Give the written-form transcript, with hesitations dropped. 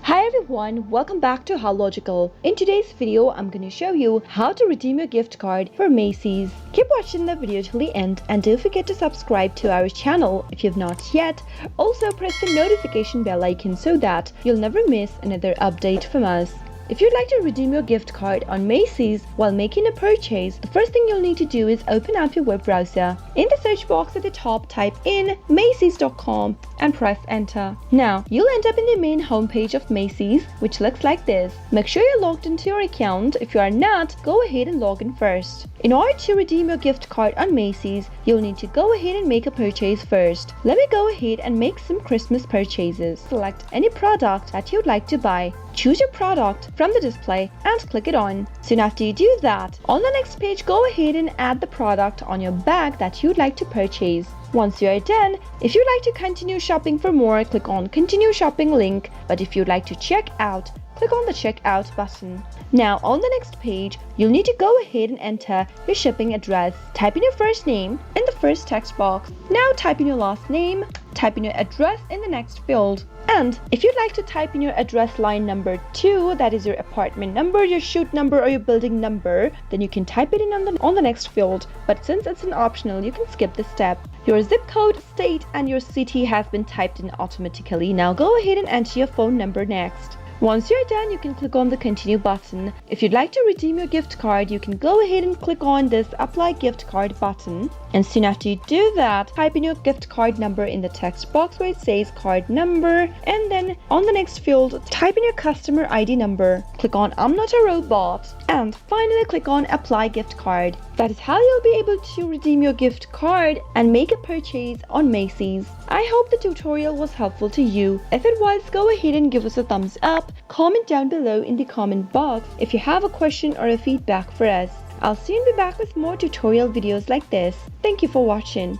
Hi everyone, welcome back to How Logical. In today's video, I'm going to show you how to redeem your gift card for Macy's. Keep watching the video till the end and don't forget to subscribe to our channel if you've not yet. Also press the notification bell icon so that you'll never miss another update from us. If you'd like to redeem your gift card on Macy's while making a purchase, the first thing you'll need to do is open up your web browser. In the search box at the top, type in Macys.com and press enter. Now, you'll end up in the main homepage of Macy's, which looks like this. Make sure you're logged into your account. If you are not, go ahead and log in first. In order to redeem your gift card on Macy's, you'll need to go ahead and make a purchase first. Let me go ahead and make some Christmas purchases. Select any product that you'd like to buy. Choose your product from the display and click it on. Soon after you do that, on the next page, go ahead and add the product on your bag that you'd like to purchase. Once you are done, if you'd like to continue shopping for more, click on Continue Shopping link. But if you'd like to check out, click on the Checkout button. Now, on the next page, you'll need to go ahead and enter your shipping address. Type in your first name in the first text box. Now type in your last name. Type in your address in the next field. And if you'd like to type in your address line number 2, that is your apartment number, your shoot number, or your building number, then you can type it in on the next field. But since it's an optional, you can skip this step. Your zip code, state, and your city have been typed in automatically. Now go ahead and enter your phone number next. Once you're done, you can click on the Continue button. If you'd like to redeem your gift card, you can go ahead and click on this Apply Gift Card button. And soon after you do that, type in your gift card number in the text box where it says card number. And then on the next field, type in your customer ID number. Click on I'm not a robot. And finally click on Apply Gift Card. That is how you'll be able to redeem your gift card and make a purchase on Macy's. I hope the tutorial was helpful to you. If it was, go ahead and give us a thumbs up. Comment down below in the comment box if you have a question or a feedback for us. I'll soon be back with more tutorial videos like this. Thank you for watching.